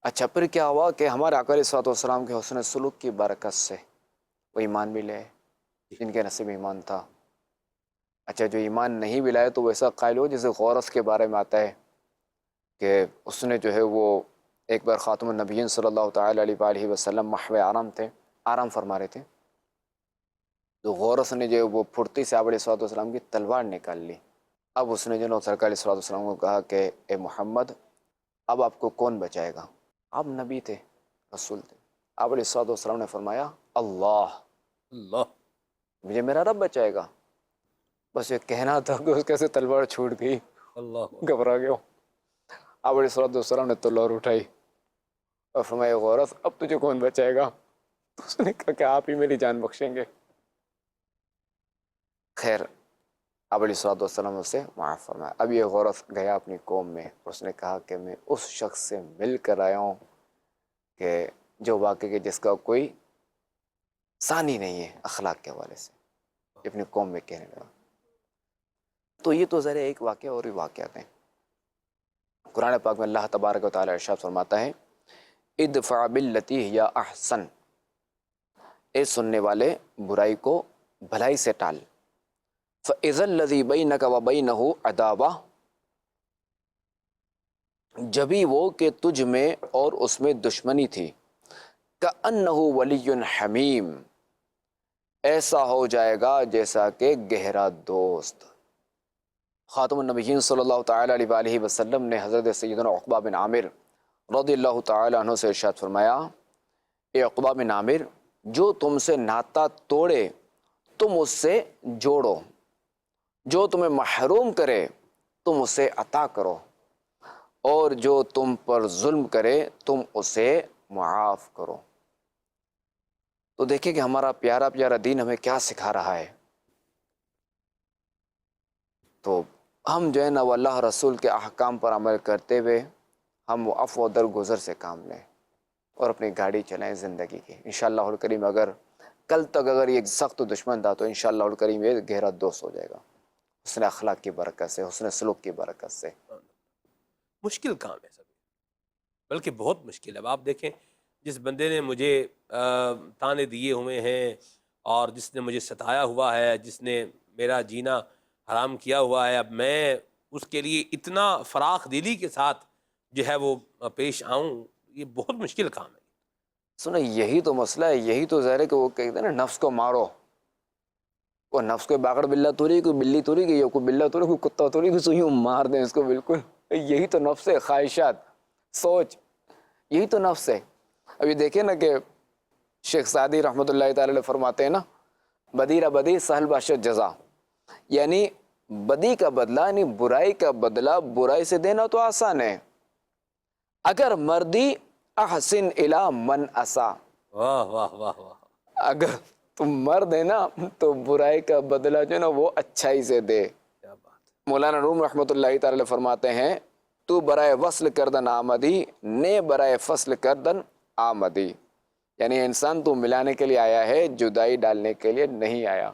اچھا پھر کیا ہوا کہ ہمارے آقا علیہ الصلوۃ والسلام کے حسن سلوک کی برکت سے وہ ایمان بھی لے جن کے نصیب ایمان تھا. اچھا جو ایمان نہیں بھی لائے تو وہ ایسا قائل ہو جیسے غورث کے بارے میں آتا ہے کہ اس نے جو ہے وہ ایک بار خاتم النبیین صلی اللہ تعالی علیہ وآلہ وسلم محو آرام تھے, آرام فرما رہے تھے, تو غورث نے جو وہ پھرتی سے آپ علیہ الصلوۃ والسلام کی تلوار نکال لی. اب اس نے جو ہے سرکار علیہ الصلوۃ والسلام کو کہا کہ اے محمد اب آپ کو کون بچائے گا. آپ نبی تھے, رسول تھے. آپ علیہ الصلوۃ والسلام نے فرمایا اللہ, اللہ, مجھے میرا رب بچائے گا. بس یہ کہنا تھا کہ اس کے سے تلوار چھوٹ گئی, اللہ, گھبرا گیا. آپ علیہ الصلوۃ والسلام نے تلوار اٹھائی اور فرمایا غورث اب تجھے کون بچائے گا. تو اس نے کہا کہ آپ ہی میری جان بخشیں گے. خیر آپ علیہ الصلوۃ والسلام اسے معاف فرمایا. اب یہ غورث گیا اپنی قوم میں, اس نے کہا کہ میں اس شخص سے مل کر آیا ہوں کہ جو واقعی کہ جس کا کوئی ثانی نہیں ہے اخلاق کے حوالے سے, اپنی قوم میں کہنے لگا. تو یہ تو ذرا ایک واقعہ اور بھی واقعات ہیں. قرآن پاک میں اللہ تبارک و تعالی ارشاد فرماتا ہے ادفع باللتی ہی احسن, اے سننے والے برائی کو بھلائی سے ٹال. فَإِذَا الَّذِي بَيْنَكَ وَبَيْنَهُ عَدَاوَةٌ, جبھی وہ کہ تجھ میں اور اس میں دشمنی تھی, كَأَنَّهُ وَلِيٌّ حَمِيمٌ, ایسا ہو جائے گا جیسا کہ گہرا دوست. خاتم النبیین صلی اللہ تعالی علیہ وآلہ وسلم نے حضرت سیدنا عقبہ بن عامر رضی اللہ تعالی عنہ سے ارشاد فرمایا اے عقبہ بن عامر, جو تم سے ناتا توڑے تم اس سے جوڑو, جو تمہیں محروم کرے تم اسے عطا کرو, اور جو تم پر ظلم کرے تم اسے معاف کرو. تو دیکھیں کہ ہمارا پیارا پیارا دین ہمیں کیا سکھا رہا ہے. تو ہم جو ہے نا وہ اللہ رسول کے احکام پر عمل کرتے ہوئے ہم وہ عفو و درگزر سے کام لیں اور اپنی گاڑی چلائیں زندگی کی. انشاءاللہ الکریم اگر کل تک اگر یہ سخت دشمن تھا تو انشاءاللہ الکریم یہ گہرا دوست ہو جائے گا, حسن اخلاق کی برکت سے, حسن سلوک کی برکت سے. مشکل کام ہے سب, بلکہ بہت مشکل ہے. اب آپ دیکھیں جس بندے نے مجھے تانے دیے ہوئے ہیں اور جس نے مجھے ستایا ہوا ہے, جس نے میرا جینا حرام کیا ہوا ہے, اب میں اس کے لیے اتنا فراخ دلی کے ساتھ جو ہے وہ پیش آؤں, یہ بہت مشکل کام ہے. سنیں یہی تو مسئلہ ہے, یہی تو ظاہر ہے کہ وہ کہتے ہیں نا نفس کو مارو. وہ نفس کو باغڑ بلّہ توری, کوئی بلی توری گئی, کوئی بلّہ توری, کوئی کتا توری, کوئی یوں مار دیں اس کو بالکل. یہی تو نفس ہے, خواہشات, سوچ, یہی تو نفس ہے. ابھی دیکھیں نا کہ شیخ سعدی رحمۃ اللہ تعالی علیہ فرماتے ہیں نا بدی را بدی سہل باشد جزا, یعنی بدی کا بدلہ یعنی برائی کا بدلہ برائی سے دینا تو آسان ہے, اگر مردی احسن الی من اسا, واہ واہ واہ واہ, اگر تم مرد ہے نا تو برائی کا بدلہ جو ہے نا وہ اچھائی سے دے. کیا بات ہے. مولانا روم رحمۃ اللہ تعالی فرماتے ہیں تو برائے وصل کردن آمدی نے برائے فصل کردن آمدی, یعنی انسان تو ملانے کے لیے آیا ہے, جدائی ڈالنے کے لیے نہیں آیا.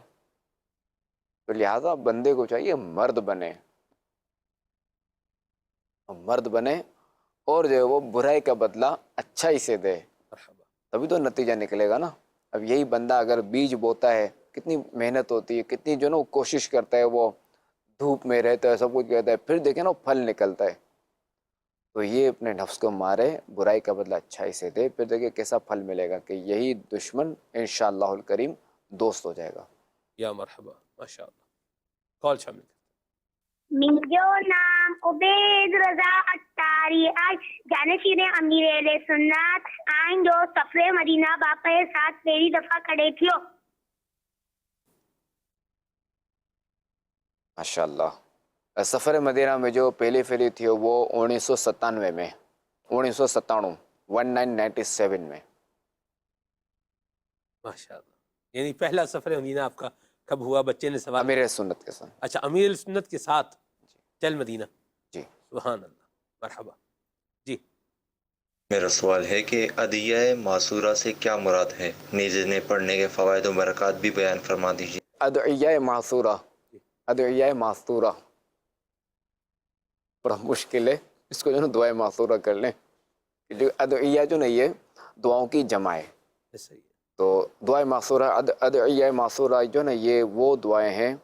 تو لہٰذا بندے کو چاہیے مرد بنے, مرد بنے اور جو ہے وہ برائی کا بدلہ اچھائی سے دے, تبھی تو نتیجہ نکلے گا نا. اب یہی بندہ اگر بیج بوتا ہے, کتنی محنت ہوتی ہے, کتنی جو ہے نا کوشش کرتا ہے, وہ دھوپ میں رہتا ہے, سب کچھ کہتا ہے, پھر دیکھیں نا پھل نکلتا ہے. تو یہ اپنے نفس کو مارے, برائی کا بدلہ اچھائی سے دے, پھر دیکھیں کیسا پھل ملے گا کہ یہی دشمن انشاءاللہ الکریم دوست ہو جائے گا. یا مرحبا, ماشاء اللہ. کال شامل. میرا نام عبید رضا اتاری آج جانشین امیر اہل سنت آئیں جو سفر مدینہ باپے ساتھ پہلی دفعہ کھڑے تھیو. ماشاء اللہ. سفر مدینہ میں جو پہلی فیری تھی وہ 1997 میں، 1997 میں. ماشاء اللہ. یعنی پہلا سفر مدینہ آپ کا کب ہوا؟ بچے نے سوال. امیر سنت کے ساتھ. اچھا، امیر سنت کے ساتھ چل مدینہ. جی. سبحان اللہ، مرحبا. جی. میرا سوال ہے کہ ادعیہ معصورہ سے کیا مراد ہے؟ نیز انہیں پڑھنے کے فوائد و برکات بھی بیان فرما دیجیے. ادعیہ معصورہ، ادعیہ معصورہ بڑا مشکل ہے، اس کو جو نا دعائیں معصورہ کر لیں. جو ادعیہ جو نا یہ دعاؤں کی جمع ہے. صحیح ہے. تو دعائیں معصورہ، ادعیہ معصورہ جو نا یہ وہ دعائیں ہیں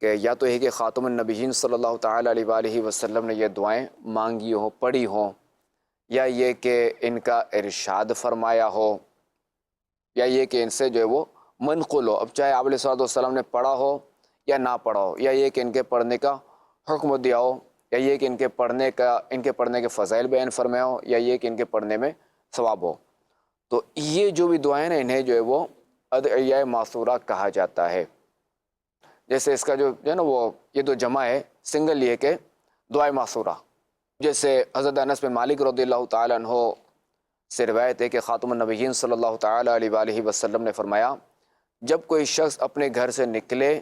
کہ یا تو یہ کہ خاتم النبیین صلی اللہ تعالیٰ علیہ وآلہ وسلم نے یہ دعائیں مانگی ہوں، پڑھی ہوں، یا یہ کہ ان کا ارشاد فرمایا ہو، یا یہ کہ ان سے جو ہے وہ منقول ہو. اب چاہے آپ علیہ الصلوۃ والسلام نے پڑھا ہو یا نہ پڑھا ہو، یا یہ کہ ان کے پڑھنے کا حکم دیا ہو، یا یہ کہ ان کے پڑھنے کے فضائل بیان فرمایا ہو، یا یہ کہ ان کے پڑھنے میں ثواب ہو. تو یہ جو بھی دعائیں نا انہیں جو ہے وہ ادعیہ معصورہ کہا جاتا ہے. جیسے اس کا جو ہے نا وہ یہ تو جمع ہے، سنگل یہ کہ دعائیں معصورہ. جیسے حضرت انس بن مالک رضی اللہ تعالیٰ عنہ سے روایت ہے کہ خاتم النبیین صلی اللہ تعالیٰ علیہ وآلہ وسلم نے فرمایا، جب کوئی شخص اپنے گھر سے نکلے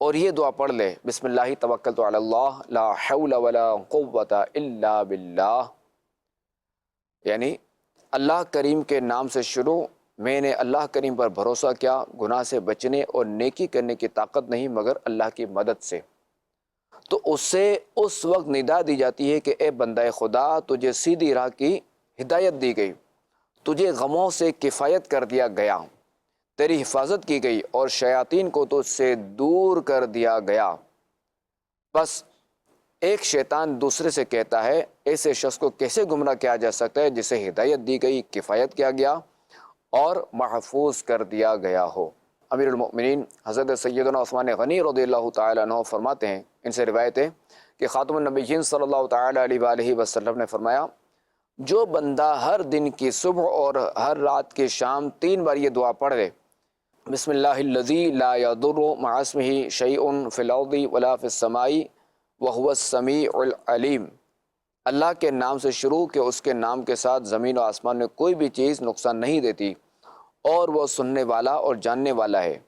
اور یہ دعا پڑھ لے، بسم اللہ توکلت علی اللہ لا حول ولا قوت الا باللہ، یعنی اللہ کریم کے نام سے شروع، میں نے اللہ کریم پر بھروسہ کیا، گناہ سے بچنے اور نیکی کرنے کی طاقت نہیں مگر اللہ کی مدد سے، تو اس سے اس وقت ندا دی جاتی ہے کہ اے بندہ خدا، تجھے سیدھی راہ کی ہدایت دی گئی، تجھے غموں سے کفایت کر دیا گیا، تیری حفاظت کی گئی اور شیاطین کو تجھ سے دور کر دیا گیا. بس ایک شیطان دوسرے سے کہتا ہے ایسے شخص کو کیسے گمراہ کیا جا سکتا ہے جسے ہدایت دی گئی، کفایت کیا گیا اور محفوظ کر دیا گیا ہو. امیر المؤمنین حضرت سیدنا عثمان غنی رضی اللہ تعالیٰ عنہ فرماتے ہیں، ان سے روایت ہے کہ خاتم النبیین صلی اللہ تعالیٰ علیہ وآلہ وسلم نے فرمایا، جو بندہ ہر دن کی صبح اور ہر رات کی شام 3 بار یہ دعا پڑھ لے، بسم اللہ الذی لا یضر مع اسمہ شیء فی الارض ولا فی السماء وہو السمیع العلیم، اللہ کے نام سے شروع کہ اس کے نام کے ساتھ زمین و آسمان میں کوئی بھی چیز نقصان نہیں دیتی اور وہ سننے والا اور جاننے والا ہے،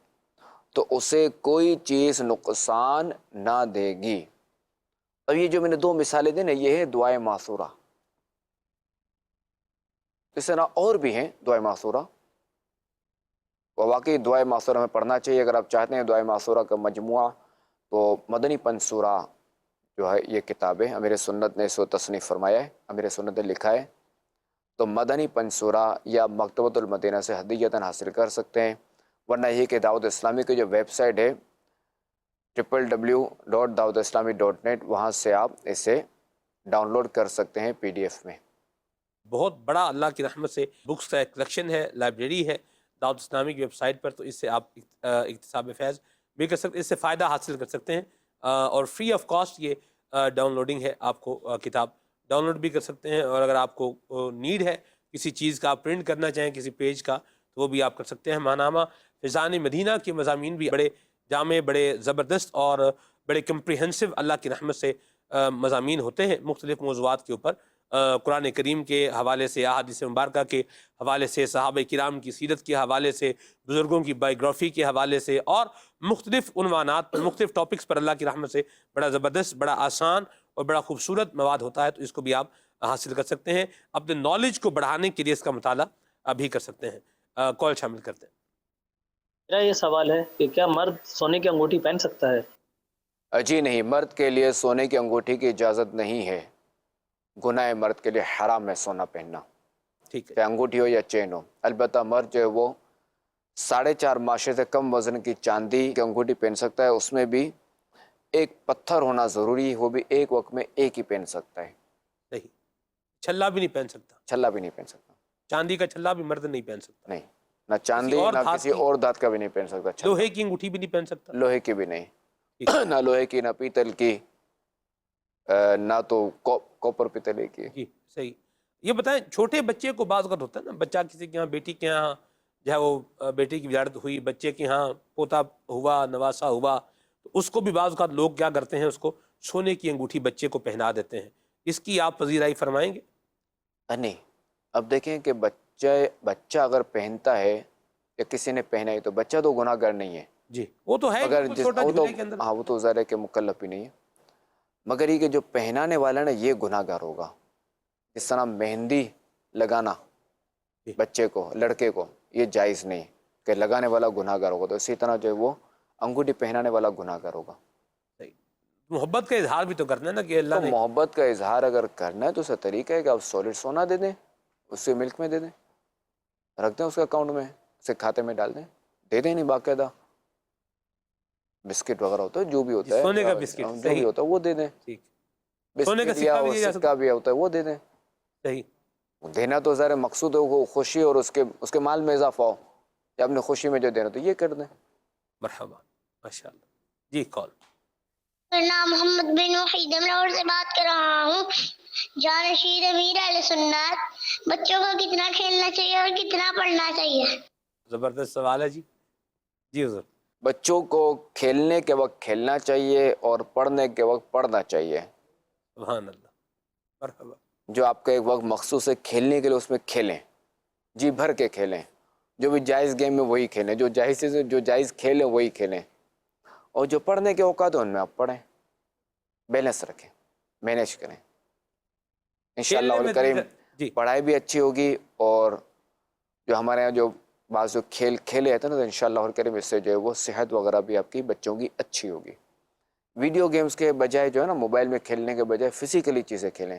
تو اسے کوئی چیز نقصان نہ دے گی. اب یہ جو میں نے 2 مثالیں دی نا، یہ ہے دعائیں معصورہ. اس طرح اور بھی ہیں دعائیں معصورہ، وہ واقعی دعائیں معصورہ میں پڑھنا چاہیے. اگر آپ چاہتے ہیں دعائیں معصورہ کا مجموعہ، تو مدنی پنصورہ جو ہے یہ کتاب ہے، امیر سنت نے اس کو تصنیف فرمایا ہے، امیر سنت نے لکھا ہے. تو مدنی پنصورہ یا مکتبۃ المدینہ سے ہدیتاً حاصل کر سکتے ہیں، ورنہ یہ کہ دعوت اسلامی کی جو ویب سائٹ ہے www.dawatislami.net، وہاں سے آپ اسے ڈاؤن لوڈ کر سکتے ہیں PDF میں. بہت بڑا اللہ کی رحمت سے بکس کا ایک کلیکشن ہے، لائبریری ہے دعوت اسلامی کی ویب سائٹ پر، تو اس سے آپ اکتساب فیض بھی کر سکتے، اس سے فائدہ حاصل کر سکتے ہیں، اور فری آف کاسٹ یہ ڈاؤن لوڈنگ ہے. آپ کو کتاب ڈاؤن لوڈ بھی کر سکتے ہیں، اور اگر آپ کو نیڈ ہے کسی چیز کا، آپ پرنٹ کرنا چاہیں کسی پیج کا، تو وہ بھی آپ کر سکتے ہیں. ماہنامہ فیضان مدینہ کے مضامین بھی بڑے جامع، بڑے زبردست اور بڑے کمپریہنسو اللہ کی رحمت سے مضامین ہوتے ہیں مختلف موضوعات کے اوپر، قرآن کریم کے حوالے سے، احادیث مبارکہ کے حوالے سے، صحابہ کرام کی سیرت کے حوالے سے، بزرگوں کی بائیوگرافی کے حوالے سے، اور مختلف عنوانات پر، مختلف ٹاپکس پر اللہ کی رحمت سے بڑا زبردست، بڑا آسان اور بڑا خوبصورت مواد ہوتا ہے. تو اس کو بھی آپ حاصل کر سکتے ہیں، اپنے نالج کو بڑھانے کے لیے اس کا مطالعہ بھی کر سکتے ہیں. کال شامل کرتے ہیں. میرا یہ سوال ہے کہ کیا مرد سونے کی انگوٹھی پہن سکتا ہے؟ جی نہیں، مرد کے لیے سونے کی انگوٹھی کی اجازت نہیں ہے. گناہ مرد کے لیے حرام ہے سونا پہننا، ٹھیک ہے. چاہے انگوٹھی ہو یا چین ہو. البتہ مرد جو ہے وہ 4.5 ماشے سے کم وزن کی چاندی کی انگوٹھی پہن سکتا ہے، اس میں بھی ایک پتھر ہونا ضروری ہے، وہ بھی ایک وقت میں ایک ہی پہن سکتا ہے. صحیح. چھلا بھی نہیں پہن سکتا، چھلا بھی نہیں پہن سکتا. چاندی کا چھلا بھی مرد نہیں پہن سکتا، نہیں، نہ چاندی نہ کسی اور دھات کا بھی نہیں پہن سکتا. چھلا لوہے کی انگوٹھی بھی نہیں پہن سکتا، لوہے کی بھی نہیں، نہ لوہے کی، نہ پیتل کی، نہ تو کوپر پیتل کی. جی صحیح. یہ بتائیں، چھوٹے بچے کو بعض وقت ہوتا ہے نا، بچہ کسی کے ہاں، بیٹی کے ہاں جو ہے وہ بیٹی کی ولادت ہوئی، بچے کے ہاں پوتا ہوا، نواسا ہوا، تو اس کو بھی بعض اوقات لوگ کیا کرتے ہیں، اس کو سونے کی انگوٹھی بچے کو پہنا دیتے ہیں، اس کی آپ پذیرائی فرمائیں گے؟ نہیں، اب دیکھیں کہ بچہ اگر پہنتا ہے یا کسی نے پہنا ہے تو بچہ تو گناہ گار نہیں ہے، جی وہ تو ہے مگر بالکل چھوٹا وہ تو جھولے کے اندر. ہاں وہ تو ظاہر ہے کہ مکلف ہی نہیں ہے، مگر یہ کہ جو پہنانے والا نا یہ گناہ گار ہوگا. جس طرح مہندی لگانا جی. بچے کو، لڑکے کو، یہ جائز نہیں کہ لگانے والا گناہ گار ہوگا، تو اسی طرح جو ہے وہ انگوٹھی پہنانے والا گناہ گار ہوگا. صحیح. محبت کا اظہار بھی تو کرنا ہے نا کہ اللہ تو نے. محبت کا اظہار اگر کرنا ہے تو اس کا طریقہ ہے کہ آپ سالڈ سونا دے دیں، اس سے ملک میں دے دیں، رکھ دیں اس کے اکاؤنٹ میں، اسے کھاتے میں ڈال دیں، دے دیں. نہیں باقاعدہ بسکٹ وغیرہ ہوتا ہے، جو بھی ہوتا ہے سونے کا بسکٹ. جو بھی صحیح. ہوتا ہے وہ دے دیں. ٹھیک. سونے کا بسکٹ یا سکہ بھی دیا جا سکتا سکہ بھی ہوتا ہے وہ دے دیں. ہے. صحیح. دینا تو ظاہر مقصود ہے وہ خوشی اور اس کے مال میں اضافہ ہو، یا اپنے خوشی میں جو دینا تو یہ کر دیں. مرحبا ماشاء اللہ. جی کال. میرا نام محمد بن وحید، میں لاہور سے بات کر رہا ہوں. جانشین امیر اہل سنت، بچوں کو کتنا کھیلنا چاہیے اور کتنا پڑھنا چاہیے؟ زبردست سوال ہے جی. جی حضور. بچوں کو کھیلنے کے وقت کھیلنا چاہیے اور پڑھنے کے وقت پڑھنا چاہیے. سبحان اللہ. مرحبا. جو آپ کا ایک وقت مخصوص ہے کھیلنے کے لیے اس میں کھیلیں، جی بھر کے کھیلیں. جو بھی جائز گیم ہے وہی کھیلیں، جو جائز کھیلیں وہی کھیلیں. اور جو پڑھنے کے اوقات ہیں ان میں آپ پڑھیں، بیلنس رکھیں، مینیج کریں. انشاءاللہ کھیلنے میں الکریم جی پڑھائی بھی اچھی ہوگی، اور جو ہمارے یہاں جو بعض جو کھیلے جاتے ہیں نا تو انشاءاللہ الکریم اس سے جو ہے وہ صحت وغیرہ بھی آپ کی بچوں کی اچھی ہوگی. ویڈیو گیمز کے بجائے جو ہے نا موبائل میں کھیلنے کے بجائے فزیکلی چیزیں کھیلیں،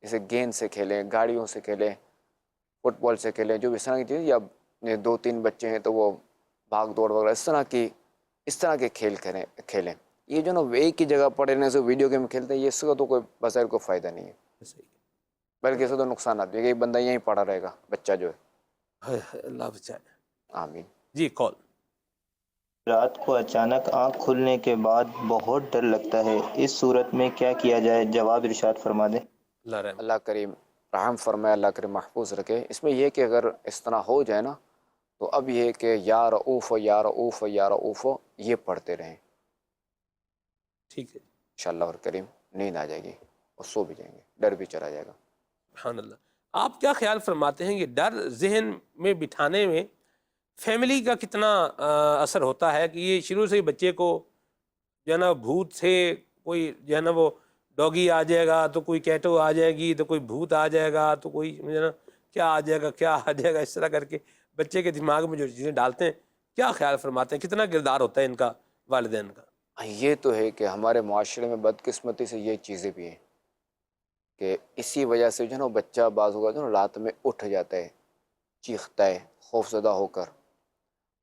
جیسے گیند سے کھیلیں، گاڑیوں سے کھیلیں، فٹ بال سے کھیلیں، جو اس طرح کی چیزیں. یا 2-3 بچے ہیں تو وہ بھاگ دوڑ وغیرہ اس طرح کے کھیلیں. یہ جو نا ایک ہی جگہ پڑے رہنے سے ویڈیو گیم کھیلتے ہیں، یہ اس کا تو کوئی بظاہر کوئی فائدہ نہیں ہے، صحیح. بلکہ اس سے تو نقصانات بھی ہے کہ ایک بندہ یہیں پڑا رہے گا بچہ جو ہے. اللہ بچائے. آمین. جی کال. رات کو اچانک آنکھ کھلنے کے بعد بہت ڈر لگتا ہے، اس صورت میں کیا کیا جائے؟ جواب ارشاد فرما دیں. اللہ رحم. اللہ کریم رحم فرمائے، اللہ کریم محفوظ رکھے. اس میں یہ کہ اگر اس طرح ہو جائے نا تو اب یہ کہ یا رؤوف یا رؤوف یا رؤوف یہ پڑھتے رہیں، ٹھیک ہے. انشاءاللہ اور کریم نیند آ جائے گی اور سو بھی جائیں گے، ڈر بھی چلا جائے گا. سبحان اللہ. آپ کیا خیال فرماتے ہیں کہ ڈر ذہن میں بٹھانے میں فیملی کا کتنا اثر ہوتا ہے کہ یہ شروع سے ہی بچے کو جو ہے نا بھوت سے کوئی جو ہے نا وہ ڈوگی آ جائے گا تو کوئی کیٹو آ جائے گی تو کوئی بھوت آ جائے گا تو کوئی جو ہے نا کیا آ جائے گا کیا آ جائے گا، اس طرح کر کے بچے کے دماغ میں جو چیزیں ڈالتے ہیں، کیا خیال فرماتے ہیں کتنا کردار ہوتا ہے ان کا والدین کا؟ یہ تو ہے کہ ہمارے معاشرے میں بدقسمتی سے یہ چیزیں بھی ہیں کہ اسی وجہ سے جو ہے نا بچہ بعض ہوگا جو نا رات میں اٹھ جاتا ہے، چیختا ہے خوف زدہ ہو کر.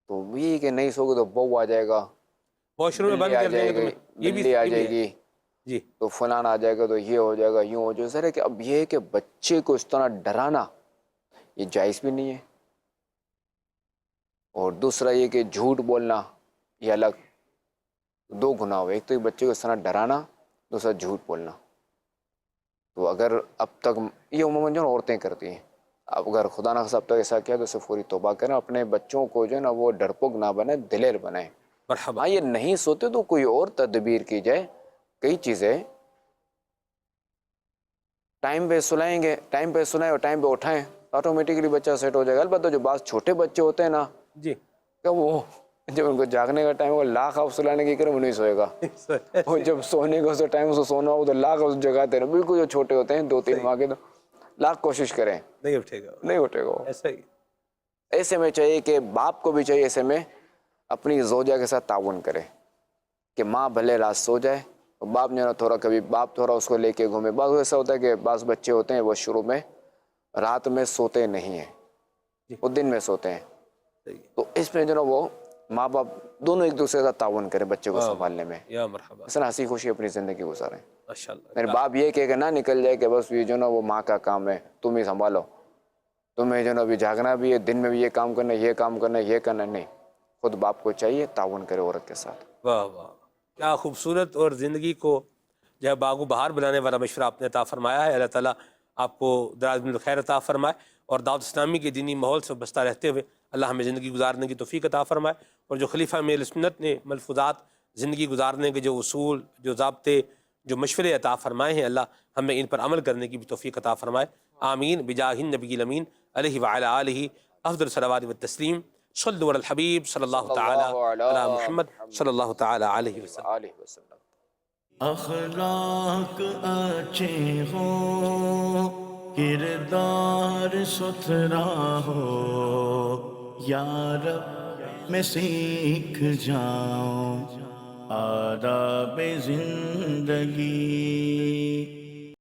تو یہ کہ نہیں سو گے تو بہو آ جائے گا، واش روم میں بلی بند آ کر دیں جائے گے تو گی، یہ بھی بلی آ یہ بھی جائے ہے. گی، جی تو فلان آ جائے گا، تو یہ ہو جائے گا، یوں ہو جائے. سر ہے کہ اب یہ ہے کہ بچے کو اس طرح ڈرانا یہ جائز بھی نہیں ہے. اور دوسرا یہ کہ جھوٹ بولنا یہ الگ، دو گناہ ہوئے. ایک تو بچے کو اس طرح ڈرانا، دوسرا جھوٹ بولنا. تو اگر اب تک یہ عموماً جو عورتیں کرتی ہیں، اب اگر خدا نخواستہ اب تک ایسا کیا تو اسے فوری توبہ کریں. اپنے بچوں کو جو ہے نا وہ ڈرپوک نہ بنائیں، دلیر بنائیں. مرحبا. ہاں یہ نہیں سوتے تو کوئی اور تدبیر کی جائے. کئی چیزیں ٹائم پہ سلائیں گے، ٹائم پہ سلائیں اور ٹائم پہ اٹھائیں، آٹومیٹکلی بچہ سیٹ ہو جائے گا. البتہ جو بعض چھوٹے بچے ہوتے ہیں نا جی کہ وہ جب ان کو جاگنے کا ٹائم ہو لاکھ آپ سلانے کی کریں وہ نہیں سوئے گا. اور جب سونے کا ٹائم سے سونا ہو تو لاکھ اس جگاتے رہے. بالکل جو چھوٹے ہوتے ہیں 2-3 ماہ کے تو لاکھ کوشش کریں نہیں اٹھے گا، نہیں اٹھے گا. ایسا ہی. ایسے میں چاہیے کہ باپ کو بھی چاہیے ایسے میں اپنی زوجہ کے ساتھ تعاون کرے کہ ماں بھلے رات سو جائے اور باپ جو ہے نا تھوڑا کبھی باپ تھوڑا اس کو لے کے گھومے. بعض ایسا ہوتا ہے کہ بعض بچے ہوتے ہیں وہ شروع میں رات میں سوتے نہیں ہیں، وہ دن میں سوتے ہیں. تو اس میں جو نا وہ ماں باپ دونوں ایک دوسرے کا تعاون کریں بچے کو سنبھالنے میں. یا مرحبا. اس طرح ہنسی خوشی اپنی زندگی گزاریں. ماشاء اللہ. میرے باپ یہ کہہ کہ نہ نکل جائے کہ بس یہ جو نا وہ ماں کا کام ہے تم ہی سنبھالو، تمہیں جو نا ابھی جاگنا بھی ہے، دن میں بھی یہ کام کرنا ہے، یہ کام کرنا ہے، یہ کرنا نہیں. خود باپ کو چاہیے تعاون کرے عورت کے ساتھ. واہ واہ کیا خوبصورت اور زندگی کو جو ہے باغ و بہار بنانے والا مشورہ آپ نے عطا فرمایا ہے. اللہ تعالیٰ آپ کو دراز میں خیر عطا فرمائے اور دعوت اسلامی کے دینی ماحول سے وابستہ رہتے ہوئے اللہ ہمیں زندگی گزارنے کی توفیق عطا فرمائے. اور جو خلیفہ میں سنت نے ملفوظات زندگی گزارنے کے جو اصول، جو ضابطے، جو مشورے عطا فرمائے ہیں، اللہ ہمیں ان پر عمل کرنے کی بھی توفیق عطا فرمائے. آمین بجاہ النبی الامین علیہ وعلی آلہ افضل الصلوات والتسلیم. صلوا علی الحبیب صلی اللہ تعالی علی محمد صلی اللہ تعالی علیہ وسلم. اخلاق اچھے ہوں، کردار ستھرا ہو، یا رب میں سیکھ جاؤں آداب زندگی.